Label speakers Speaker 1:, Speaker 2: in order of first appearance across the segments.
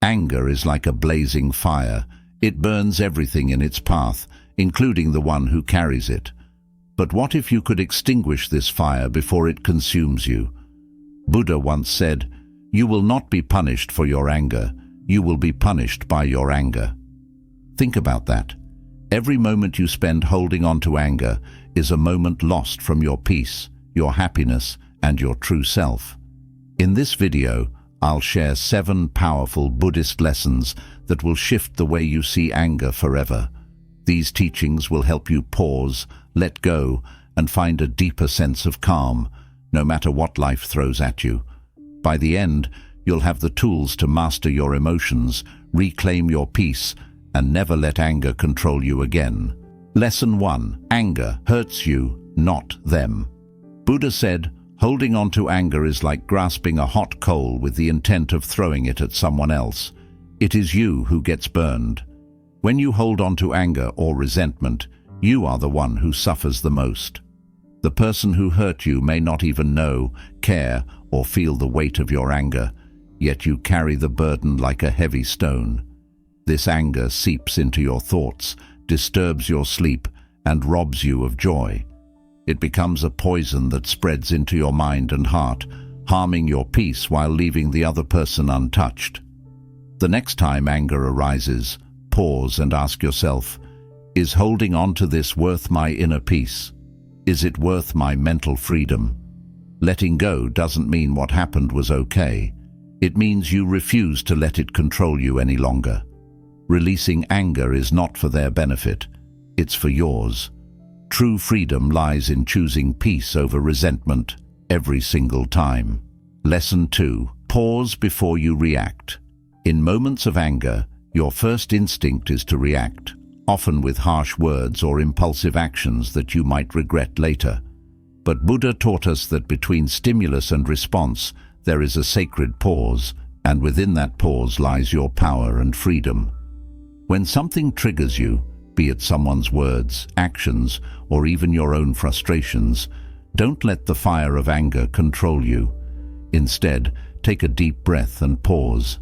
Speaker 1: Anger is like a blazing fire. It burns everything in its path, including the one who carries it. But what if you could extinguish this fire before it consumes you? Buddha once said, "You will not be punished for your anger. You will be punished by your anger." Think about that. Every moment you spend holding on to anger is a moment lost from your peace, your happiness, and your true self. In this video, I'll share 7 powerful Buddhist lessons that will shift the way you see anger forever. These teachings will help you pause, let go, and find a deeper sense of calm, no matter what life throws at you. By the end, you'll have the tools to master your emotions, reclaim your peace, and never let anger control you again. Lesson 1. Anger hurts you, not them. Buddha said, holding on to anger is like grasping a hot coal with the intent of throwing it at someone else. It is you who gets burned. When you hold on to anger or resentment, you are the one who suffers the most. The person who hurt you may not even know, care, or feel the weight of your anger, yet you carry the burden like a heavy stone. This anger seeps into your thoughts, disturbs your sleep, and robs you of joy. It becomes a poison that spreads into your mind and heart, harming your peace while leaving the other person untouched. The next time anger arises, pause and ask yourself, is holding on to this worth my inner peace? Is it worth my mental freedom? Letting go doesn't mean what happened was okay. It means you refuse to let it control you any longer. Releasing anger is not for their benefit, it's for yours. True freedom lies in choosing peace over resentment every single time. Lesson 2. Pause before you react. In moments of anger, your first instinct is to react, often with harsh words or impulsive actions that you might regret later. But Buddha taught us that between stimulus and response, there is a sacred pause, and within that pause lies your power and freedom. When something triggers you, be it someone's words, actions, or even your own frustrations, don't let the fire of anger control you. Instead, take a deep breath and pause.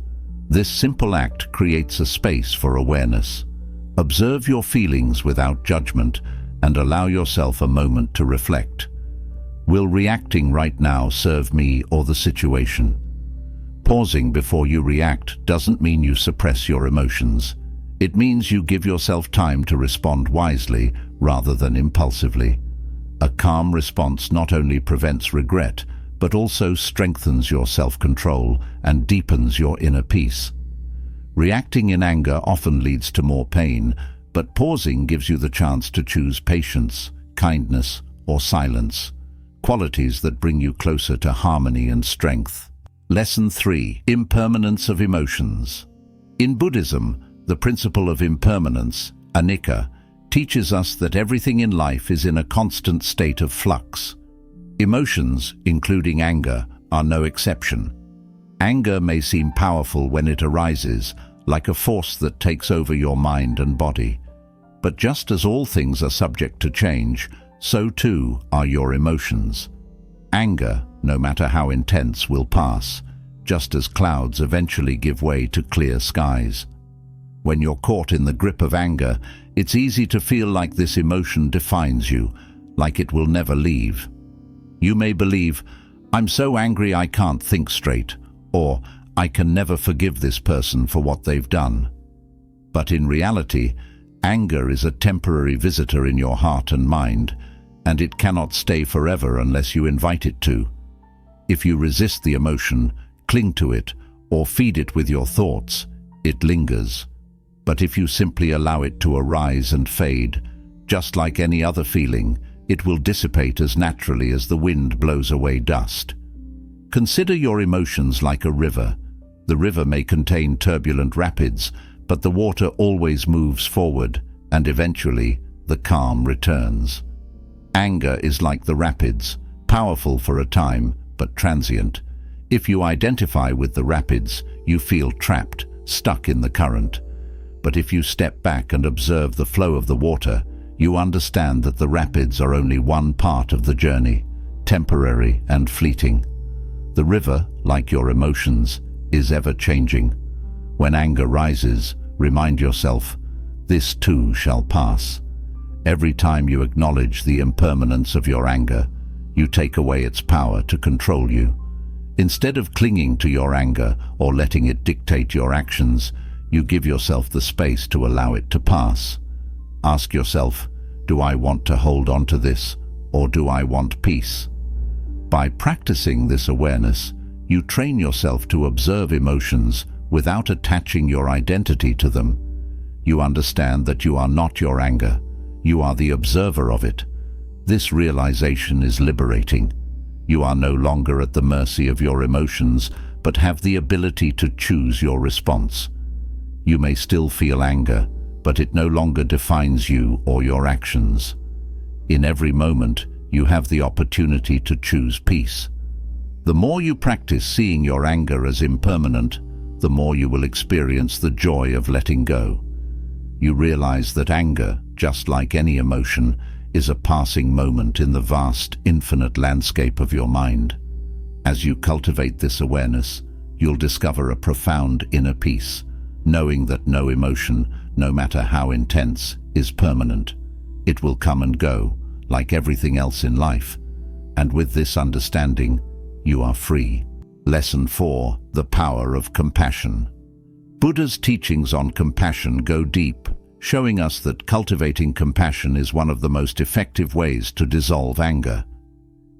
Speaker 1: This simple act creates a space for awareness. Observe your feelings without judgment and allow yourself a moment to reflect. Will reacting right now serve me or the situation? Pausing before you react doesn't mean you suppress your emotions. It means you give yourself time to respond wisely rather than impulsively. A calm response not only prevents regret, but also strengthens your self-control and deepens your inner peace. Reacting in anger often leads to more pain, but pausing gives you the chance to choose patience, kindness, or silence, qualities that bring you closer to harmony and strength. Lesson 3. Impermanence of Emotions. In Buddhism, the principle of impermanence, anicca, teaches us that everything in life is in a constant state of flux. Emotions, including anger, are no exception. Anger may seem powerful when it arises, like a force that takes over your mind and body. But just as all things are subject to change, so too are your emotions. Anger, no matter how intense, will pass, just as clouds eventually give way to clear skies. When you're caught in the grip of anger, it's easy to feel like this emotion defines you, like it will never leave. You may believe, "I'm so angry I can't think straight," or "I can never forgive this person for what they've done." But in reality, anger is a temporary visitor in your heart and mind, and it cannot stay forever unless you invite it to. If you resist the emotion, cling to it, or feed it with your thoughts, it lingers. But if you simply allow it to arise and fade, just like any other feeling, it will dissipate as naturally as the wind blows away dust. Consider your emotions like a river. The river may contain turbulent rapids, but the water always moves forward, and eventually the calm returns. Anger is like the rapids, powerful for a time, but transient. If you identify with the rapids, you feel trapped, stuck in the current. But if you step back and observe the flow of the water, you understand that the rapids are only one part of the journey, temporary and fleeting. The river, like your emotions, is ever changing. When anger rises, remind yourself, this too shall pass. Every time you acknowledge the impermanence of your anger, you take away its power to control you. Instead of clinging to your anger or letting it dictate your actions, you give yourself the space to allow it to pass. Ask yourself, do I want to hold on to this, or do I want peace? By practicing this awareness, you train yourself to observe emotions without attaching your identity to them. You understand that you are not your anger, you are the observer of it. This realization is liberating. You are no longer at the mercy of your emotions, but have the ability to choose your response. You may still feel anger, but it no longer defines you or your actions. In every moment, you have the opportunity to choose peace. The more you practice seeing your anger as impermanent, the more you will experience the joy of letting go. You realize that anger, just like any emotion, is a passing moment in the vast, infinite landscape of your mind. As you cultivate this awareness, you'll discover a profound inner peace, knowing that no emotion, no matter how intense, is permanent. It will come and go, like everything else in life. And with this understanding, you are free. Lesson 4: The Power of Compassion. Buddha's teachings on compassion go deep, showing us that cultivating compassion is one of the most effective ways to dissolve anger.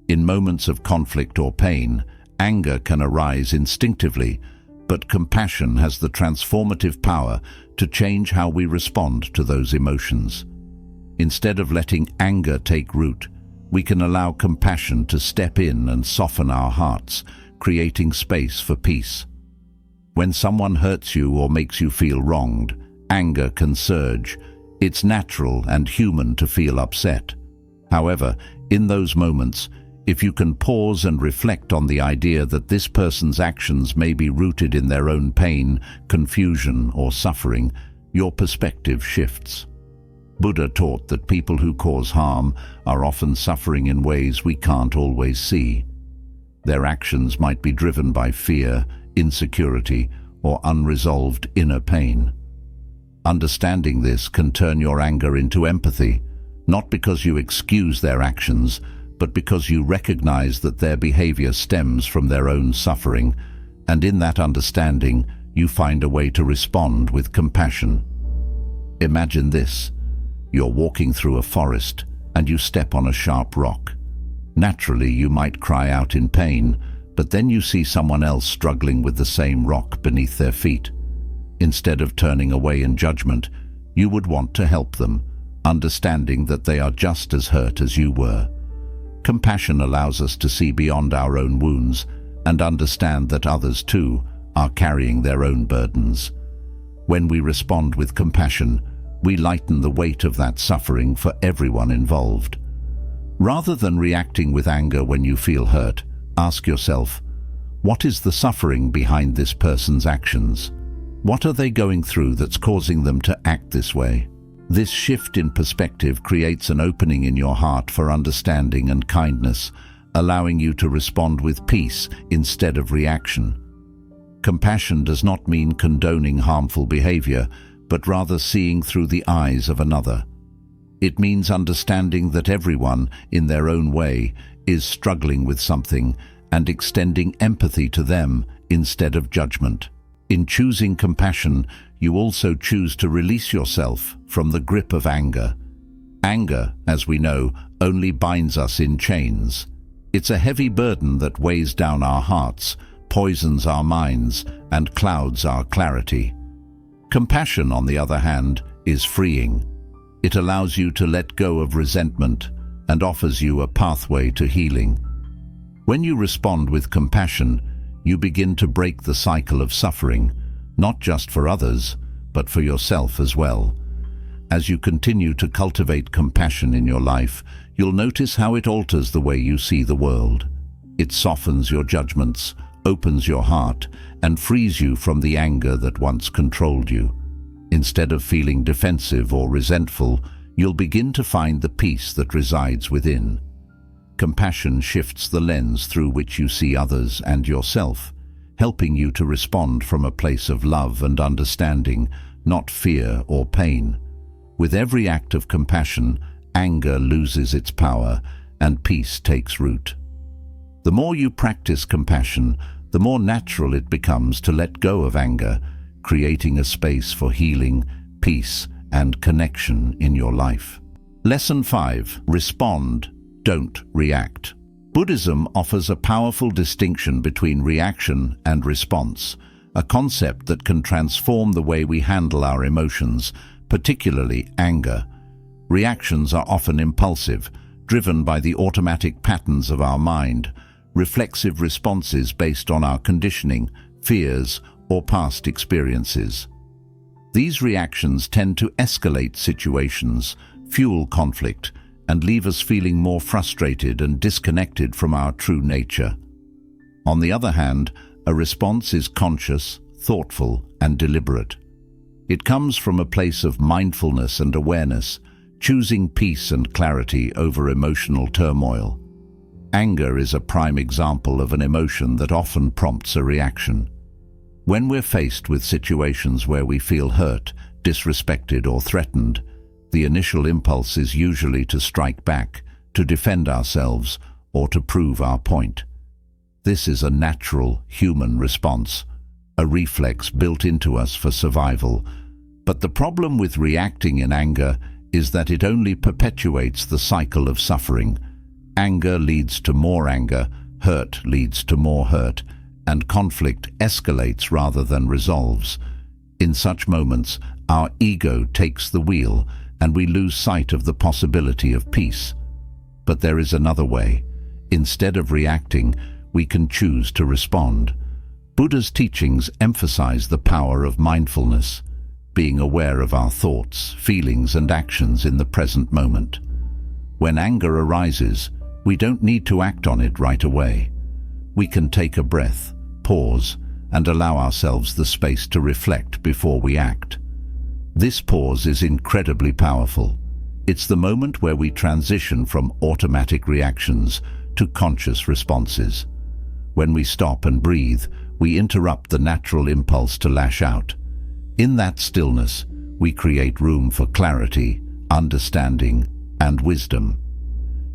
Speaker 1: In moments of conflict or pain, anger can arise instinctively, but compassion has the transformative power to change how we respond to those emotions. Instead of letting anger take root, we can allow compassion to step in and soften our hearts, creating space for peace. When someone hurts you or makes you feel wronged, anger can surge. It's natural and human to feel upset. However, in those moments, if you can pause and reflect on the idea that this person's actions may be rooted in their own pain, confusion, or suffering, your perspective shifts. Buddha taught that people who cause harm are often suffering in ways we can't always see. Their actions might be driven by fear, insecurity, or unresolved inner pain. Understanding this can turn your anger into empathy, not because you excuse their actions, but because you recognize that their behavior stems from their own suffering, and in that understanding, you find a way to respond with compassion. Imagine this. You're walking through a forest, and you step on a sharp rock. Naturally, you might cry out in pain, but then you see someone else struggling with the same rock beneath their feet. Instead of turning away in judgment, you would want to help them, understanding that they are just as hurt as you were. Compassion allows us to see beyond our own wounds and understand that others, too, are carrying their own burdens. When we respond with compassion, we lighten the weight of that suffering for everyone involved. Rather than reacting with anger when you feel hurt, ask yourself, what is the suffering behind this person's actions? What are they going through that's causing them to act this way? This shift in perspective creates an opening in your heart for understanding and kindness, allowing you to respond with peace instead of reaction. Compassion does not mean condoning harmful behavior, but rather seeing through the eyes of another. It means understanding that everyone, in their own way, is struggling with something and extending empathy to them instead of judgment. In choosing compassion, you also choose to release yourself from the grip of anger. Anger, as we know, only binds us in chains. It's a heavy burden that weighs down our hearts, poisons our minds, and clouds our clarity. Compassion, on the other hand, is freeing. It allows you to let go of resentment and offers you a pathway to healing. When you respond with compassion, you begin to break the cycle of suffering, not just for others, but for yourself as well. As you continue to cultivate compassion in your life, you'll notice how it alters the way you see the world. It softens your judgments, opens your heart, and frees you from the anger that once controlled you. Instead of feeling defensive or resentful, you'll begin to find the peace that resides within. Compassion shifts the lens through which you see others and yourself, helping you to respond from a place of love and understanding, not fear or pain. With every act of compassion, anger loses its power and peace takes root. The more you practice compassion, the more natural it becomes to let go of anger, creating a space for healing, peace, and connection in your life. Lesson 5. Respond, don't react. Buddhism offers a powerful distinction between reaction and response, a concept that can transform the way we handle our emotions, particularly anger. Reactions are often impulsive, driven by the automatic patterns of our mind, reflexive responses based on our conditioning, fears, or past experiences. These reactions tend to escalate situations, fuel conflict, and leave us feeling more frustrated and disconnected from our true nature. On the other hand, a response is conscious, thoughtful, and deliberate. It comes from a place of mindfulness and awareness, choosing peace and clarity over emotional turmoil. Anger is a prime example of an emotion that often prompts a reaction. When we're faced with situations where we feel hurt, disrespected, or threatened, the initial impulse is usually to strike back, to defend ourselves, or to prove our point. This is a natural human response, a reflex built into us for survival. But the problem with reacting in anger is that it only perpetuates the cycle of suffering. Anger leads to more anger, hurt leads to more hurt, and conflict escalates rather than resolves. In such moments, our ego takes the wheel, and we lose sight of the possibility of peace. But there is another way. Instead of reacting, we can choose to respond. Buddha's teachings emphasize the power of mindfulness, being aware of our thoughts, feelings, and actions in the present moment. When anger arises, we don't need to act on it right away. We can take a breath, pause, and allow ourselves the space to reflect before we act. This pause is incredibly powerful. It's the moment where we transition from automatic reactions to conscious responses. When we stop and breathe, we interrupt the natural impulse to lash out. In that stillness, we create room for clarity, understanding, and wisdom.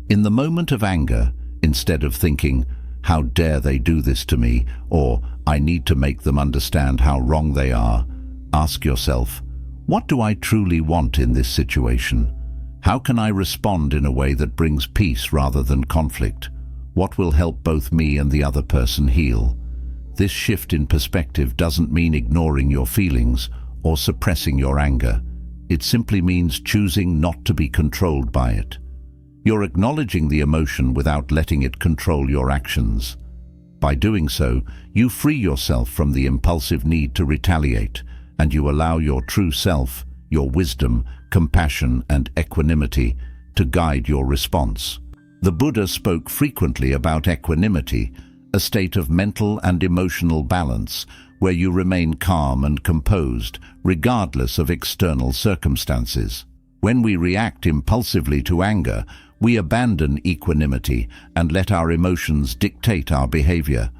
Speaker 1: In the moment of anger, instead of thinking, "How dare they do this to me?" or "I need to make them understand how wrong they are," ask yourself, what do I truly want in this situation? How can I respond in a way that brings peace rather than conflict? What will help both me and the other person heal? This shift in perspective doesn't mean ignoring your feelings or suppressing your anger. It simply means choosing not to be controlled by it. You're acknowledging the emotion without letting it control your actions. By doing so, you free yourself from the impulsive need to retaliate, and you allow your true self, your wisdom, compassion, and equanimity to guide your response. The Buddha spoke frequently about equanimity, a state of mental and emotional balance where you remain calm and composed regardless of external circumstances. When we react impulsively to anger, we abandon equanimity and let our emotions dictate our behavior.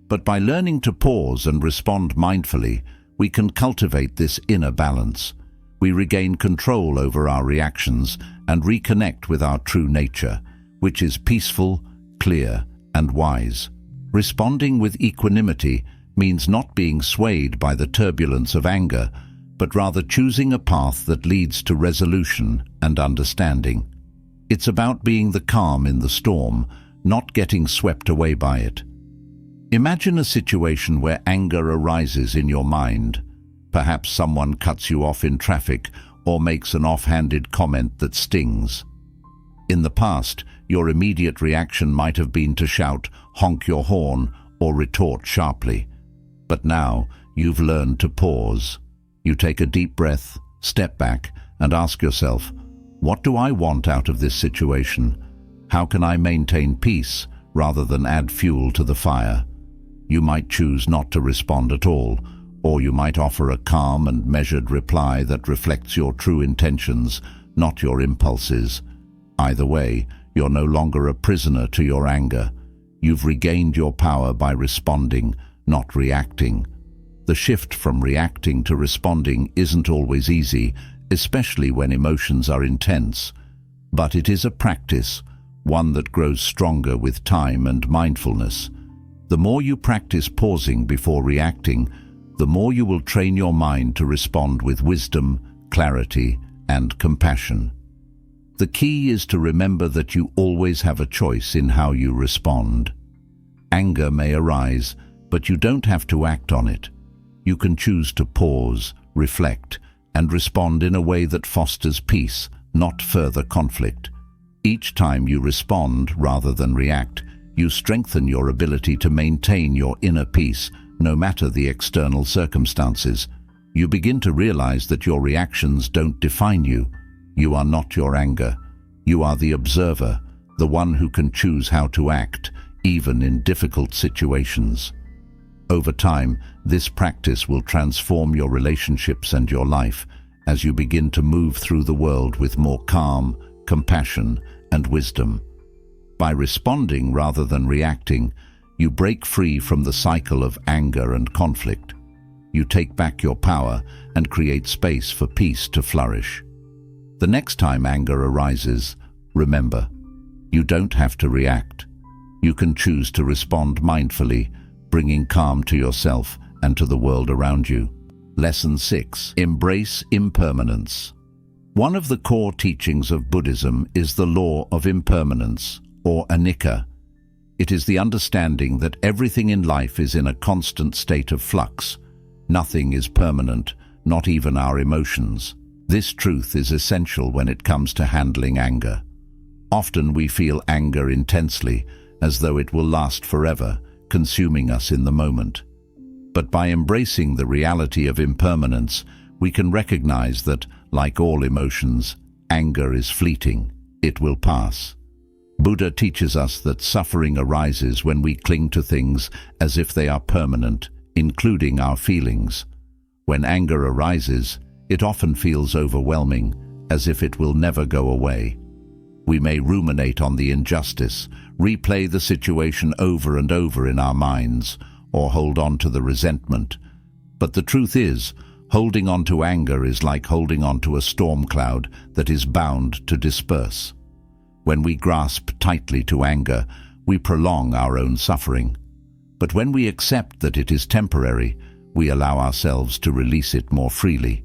Speaker 1: But by learning to pause and respond mindfully, we can cultivate this inner balance. We regain control over our reactions and reconnect with our true nature, which is peaceful, clear, and wise. Responding with equanimity means not being swayed by the turbulence of anger, but rather choosing a path that leads to resolution and understanding. It's about being the calm in the storm, not getting swept away by it. Imagine a situation where anger arises in your mind. Perhaps someone cuts you off in traffic or makes an offhanded comment that stings. In the past, your immediate reaction might have been to shout, honk your horn, or retort sharply. But now, you've learned to pause. You take a deep breath, step back, and ask yourself, what do I want out of this situation? How can I maintain peace rather than add fuel to the fire? You might choose not to respond at all, or you might offer a calm and measured reply that reflects your true intentions, not your impulses. Either way, you're no longer a prisoner to your anger. You've regained your power by responding, not reacting. The shift from reacting to responding isn't always easy, especially when emotions are intense. But it is a practice, one that grows stronger with time and mindfulness. The more you practice pausing before reacting, the more you will train your mind to respond with wisdom, clarity, and compassion. The key is to remember that you always have a choice in how you respond. Anger may arise, but you don't have to act on it. You can choose to pause, reflect, and respond in a way that fosters peace, not further conflict. Each time you respond rather than react, you strengthen your ability to maintain your inner peace, no matter the external circumstances. You begin to realize that your reactions don't define you. You are not your anger. You are the observer, the one who can choose how to act, even in difficult situations. Over time, this practice will transform your relationships and your life as you begin to move through the world with more calm, compassion, and wisdom. By responding rather than reacting, you break free from the cycle of anger and conflict. You take back your power and create space for peace to flourish. The next time anger arises, remember, you don't have to react. You can choose to respond mindfully, bringing calm to yourself and to the world around you. Lesson 6. Embrace impermanence. One of the core teachings of Buddhism is the law of impermanence, or anicca. It is the understanding that everything in life is in a constant state of flux. Nothing is permanent, not even our emotions. This truth is essential when it comes to handling anger. Often we feel anger intensely, as though it will last forever, consuming us in the moment. But by embracing the reality of impermanence, we can recognize that, like all emotions, anger is fleeting. It will pass. Buddha teaches us that suffering arises when we cling to things as if they are permanent, including our feelings. When anger arises, it often feels overwhelming, as if it will never go away. We may ruminate on the injustice, replay the situation over and over in our minds, or hold on to the resentment. But the truth is, holding on to anger is like holding on to a storm cloud that is bound to disperse. When we grasp tightly to anger, we prolong our own suffering. But when we accept that it is temporary, we allow ourselves to release it more freely.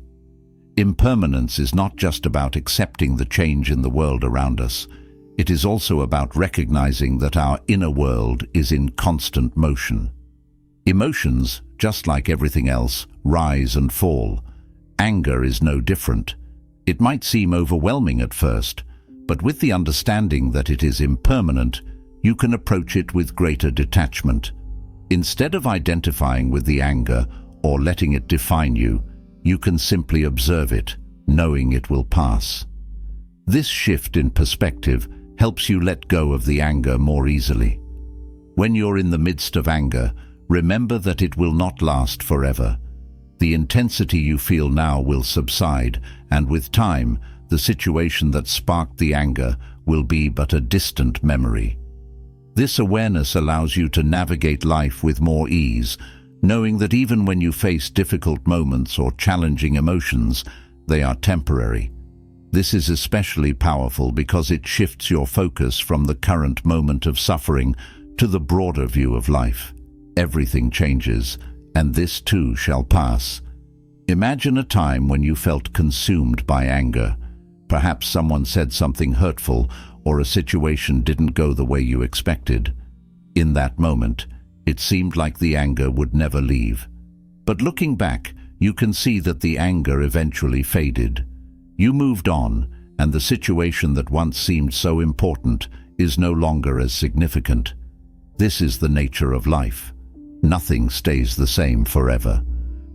Speaker 1: Impermanence is not just about accepting the change in the world around us. It is also about recognizing that our inner world is in constant motion. Emotions, just like everything else, rise and fall. Anger is no different. It might seem overwhelming at first, but with the understanding that it is impermanent, you can approach it with greater detachment. Instead of identifying with the anger or letting it define you, you can simply observe it, knowing it will pass. This shift in perspective helps you let go of the anger more easily. When you're in the midst of anger, remember that it will not last forever. The intensity you feel now will subside, and with time, the situation that sparked the anger will be but a distant memory. This awareness allows you to navigate life with more ease, knowing that even when you face difficult moments or challenging emotions, they are temporary. This is especially powerful because it shifts your focus from the current moment of suffering to the broader view of life. Everything changes, and this too shall pass. Imagine a time when you felt consumed by anger. Perhaps someone said something hurtful, or a situation didn't go the way you expected. In that moment, it seemed like the anger would never leave. But looking back, you can see that the anger eventually faded. You moved on, and the situation that once seemed so important is no longer as significant. This is the nature of life. Nothing stays the same forever.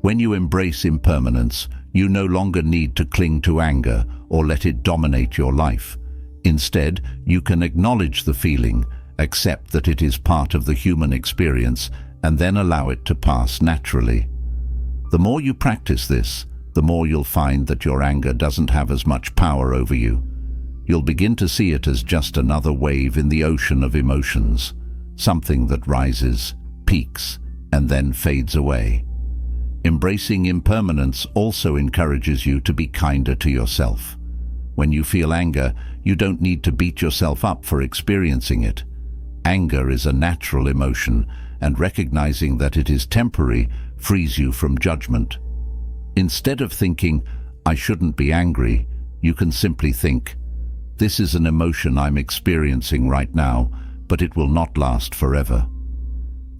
Speaker 1: When you embrace impermanence, you no longer need to cling to anger or let it dominate your life. Instead, you can acknowledge the feeling, accept that it is part of the human experience, and then allow it to pass naturally. The more you practice this, the more you'll find that your anger doesn't have as much power over you. You'll begin to see it as just another wave in the ocean of emotions, something that rises, peaks, and then fades away. Embracing impermanence also encourages you to be kinder to yourself. When you feel anger, you don't need to beat yourself up for experiencing it. Anger is a natural emotion, and recognizing that it is temporary frees you from judgment. Instead of thinking, "I shouldn't be angry," you can simply think, "This is an emotion I'm experiencing right now, but it will not last forever."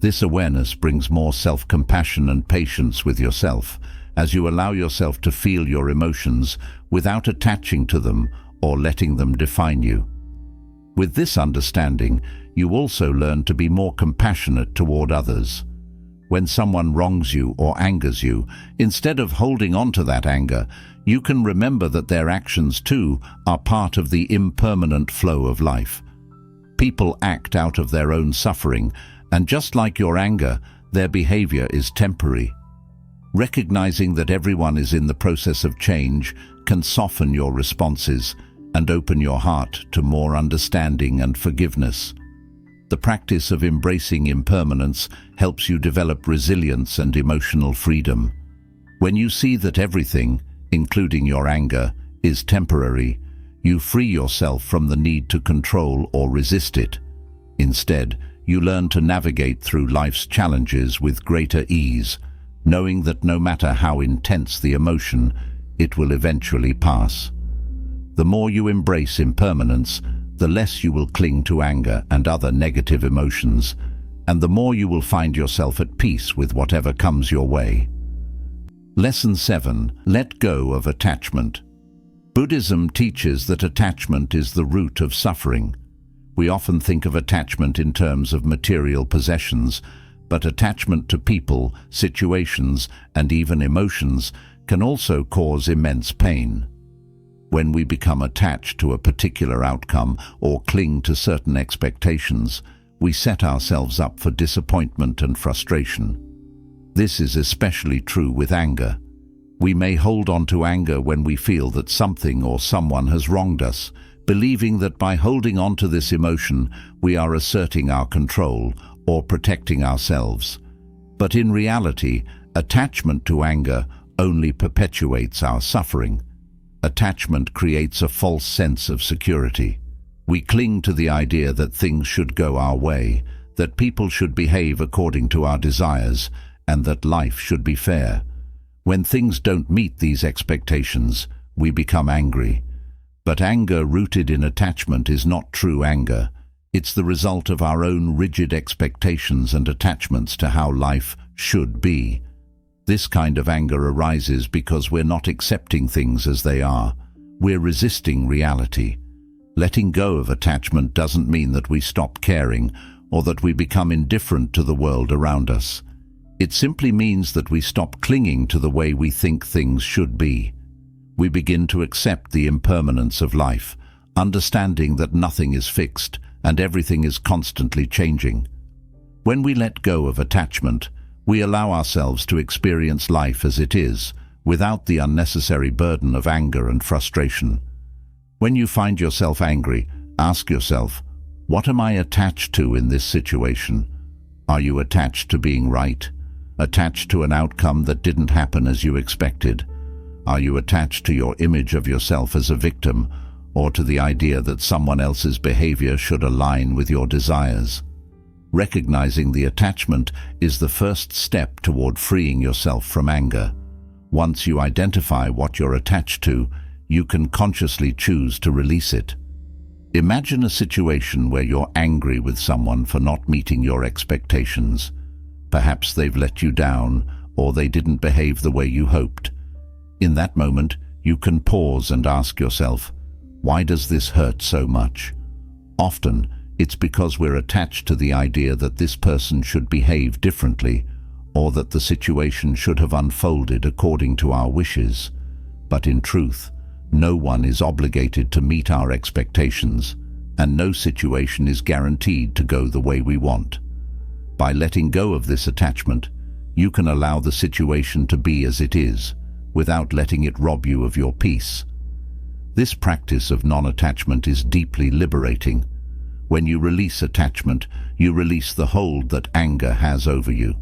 Speaker 1: This awareness brings more self-compassion and patience with yourself, as you allow yourself to feel your emotions without attaching to them or letting them define you. With this understanding, you also learn to be more compassionate toward others. When someone wrongs you or angers you, instead of holding on to that anger, you can remember that their actions too are part of the impermanent flow of life. People act out of their own suffering, and just like your anger, their behavior is temporary. Recognizing that everyone is in the process of change can soften your responses and open your heart to more understanding and forgiveness. The practice of embracing impermanence helps you develop resilience and emotional freedom. When you see that everything, including your anger, is temporary, you free yourself from the need to control or resist it. Instead, you learn to navigate through life's challenges with greater ease, knowing that no matter how intense the emotion, it will eventually pass. The more you embrace impermanence, the less you will cling to anger and other negative emotions, and the more you will find yourself at peace with whatever comes your way. Lesson 7. Let go of attachment. Buddhism teaches that attachment is the root of suffering. We often think of attachment in terms of material possessions, but attachment to people, situations, and even emotions can also cause immense pain. When we become attached to a particular outcome or cling to certain expectations, we set ourselves up for disappointment and frustration. This is especially true with anger. We may hold on to anger when we feel that something or someone has wronged us, believing that by holding on to this emotion, we are asserting our control or protecting ourselves. But in reality, attachment to anger only perpetuates our suffering. Attachment creates a false sense of security. We cling to the idea that things should go our way, that people should behave according to our desires, and that life should be fair. When things don't meet these expectations, we become angry. But anger rooted in attachment is not true anger. It's the result of our own rigid expectations and attachments to how life should be. This kind of anger arises because we're not accepting things as they are. We're resisting reality. Letting go of attachment doesn't mean that we stop caring or that we become indifferent to the world around us. It simply means that we stop clinging to the way we think things should be. We begin to accept the impermanence of life, understanding that nothing is fixed and everything is constantly changing. When we let go of attachment, we allow ourselves to experience life as it is, without the unnecessary burden of anger and frustration. When you find yourself angry, ask yourself, what am I attached to in this situation? Are you attached to being right? Attached to an outcome that didn't happen as you expected? Are you attached to your image of yourself as a victim, or to the idea that someone else's behavior should align with your desires? Recognizing the attachment is the first step toward freeing yourself from anger. Once you identify what you're attached to, you can consciously choose to release it. Imagine a situation where you're angry with someone for not meeting your expectations. Perhaps they've let you down, or they didn't behave the way you hoped. In that moment, you can pause and ask yourself, why does this hurt so much? Often, it's because we're attached to the idea that this person should behave differently, or that the situation should have unfolded according to our wishes. But in truth, no one is obligated to meet our expectations, and no situation is guaranteed to go the way we want. By letting go of this attachment, you can allow the situation to be as it is, without letting it rob you of your peace. This practice of non-attachment is deeply liberating. When you release attachment, you release the hold that anger has over you.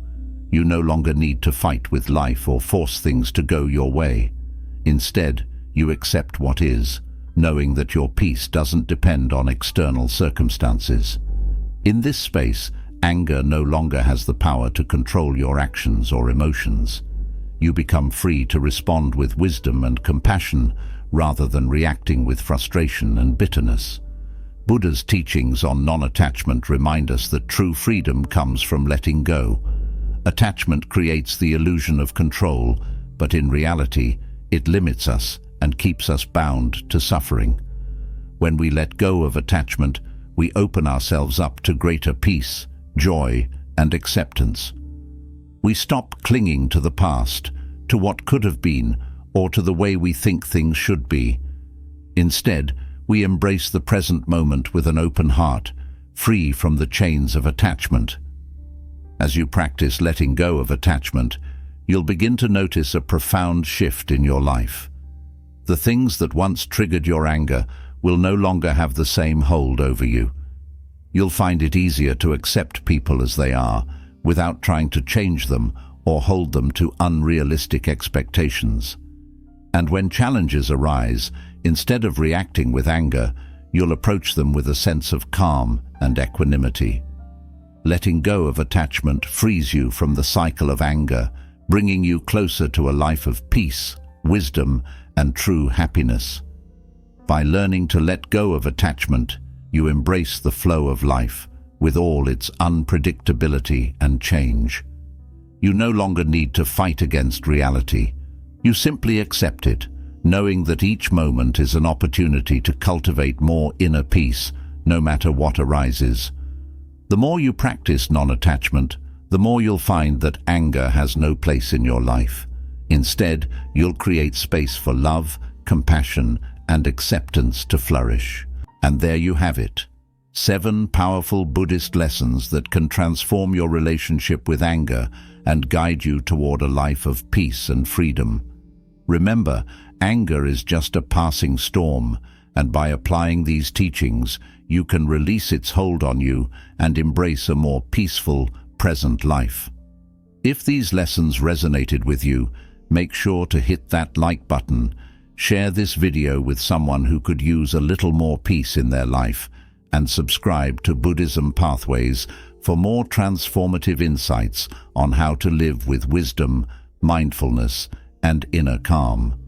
Speaker 1: You no longer need to fight with life or force things to go your way. Instead, you accept what is, knowing that your peace doesn't depend on external circumstances. In this space, anger no longer has the power to control your actions or emotions. You become free to respond with wisdom and compassion rather than reacting with frustration and bitterness. Buddha's teachings on non-attachment remind us that true freedom comes from letting go. Attachment creates the illusion of control, but in reality, it limits us and keeps us bound to suffering. When we let go of attachment, we open ourselves up to greater peace, joy, and acceptance. We stop clinging to the past, to what could have been, or to the way we think things should be. Instead, we embrace the present moment with an open heart, free from the chains of attachment. As you practice letting go of attachment, you'll begin to notice a profound shift in your life. The things that once triggered your anger will no longer have the same hold over you. You'll find it easier to accept people as they are, without trying to change them or hold them to unrealistic expectations. And when challenges arise, instead of reacting with anger, you'll approach them with a sense of calm and equanimity. Letting go of attachment frees you from the cycle of anger, bringing you closer to a life of peace, wisdom, and true happiness. By learning to let go of attachment, you embrace the flow of life, with all its unpredictability and change. You no longer need to fight against reality. You simply accept it, knowing that each moment is an opportunity to cultivate more inner peace, no matter what arises. The more you practice non-attachment, the more you'll find that anger has no place in your life. Instead, you'll create space for love, compassion, and acceptance to flourish. And there you have it. 7 powerful Buddhist lessons that can transform your relationship with anger and guide you toward a life of peace and freedom. Remember, anger is just a passing storm, and by applying these teachings, you can release its hold on you and embrace a more peaceful, present life. If these lessons resonated with you, make sure to hit that like button, share this video with someone who could use a little more peace in their life, and subscribe to Buddhism Pathways for more transformative insights on how to live with wisdom, mindfulness, and inner calm.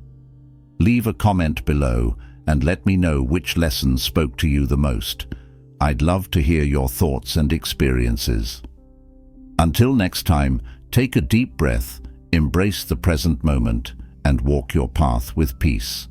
Speaker 1: Leave a comment below and let me know which lesson spoke to you the most. I'd love to hear your thoughts and experiences. Until next time, take a deep breath, embrace the present moment, and walk your path with peace.